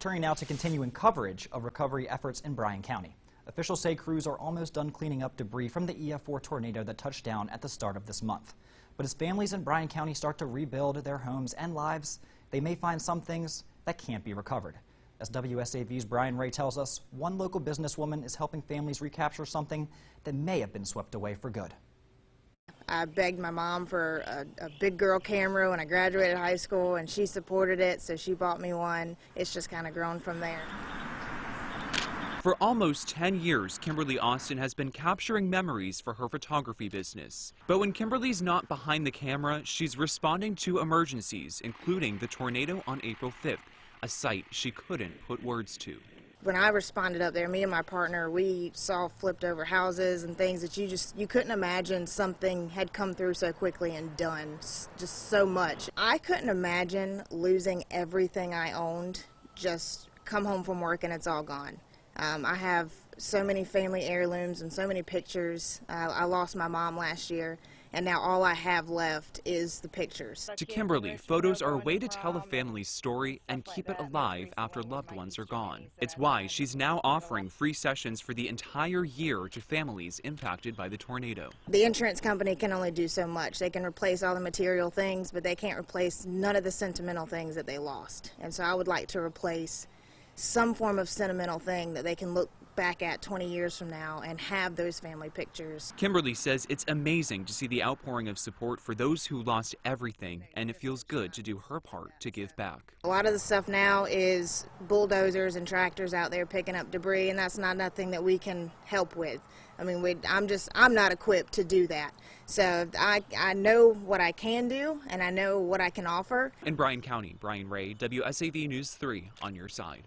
Turning now to continuing coverage of recovery efforts in Bryan County. Officials say crews are almost done cleaning up debris from the EF4 tornado that touched down at the start of this month. But as families in Bryan County start to rebuild their homes and lives, they may find some things that can't be recovered. As WSAV's Brian Ray tells us, one local businesswoman is helping families recapture something that may have been swept away for good. I begged my mom for a big girl camera when I graduated high school, and she supported it, so she bought me one. It's just kind of grown from there. For almost 10 years, Kimberly Austin has been capturing memories for her photography business. But when Kimberly's not behind the camera, she's responding to emergencies, including the tornado on April 5th, a sight she couldn't put words to. When I responded up there, me and my partner, we saw flipped over houses and things that you couldn't imagine something had come through so quickly and done just so much. I couldn't imagine losing everything I owned, just come home from work and it's all gone. I have so many family heirlooms and so many pictures. I lost my mom last year, and now all I have left is the pictures. To Kimberly, photos are a way to tell a family's story and keep it alive after loved ones are gone. It's why she's now offering free sessions for the entire year to families impacted by the tornado. The insurance company can only do so much. They can replace all the material things, but they can't replace none of the sentimental things that they lost. And so I would like to replace some form of sentimental thing that they can look back at 20 years from now and have those family pictures. Kimberly says it's amazing to see the outpouring of support for those who lost everything, and it feels good to do her part to give back. A lot of the stuff now is bulldozers and tractors out there picking up debris, and that's not nothing that we can help with. I mean, I'm not equipped to do that. So I know what I can do, and I know what I can offer. In Bryan County, Brian Ray, WSAV News 3 on your side.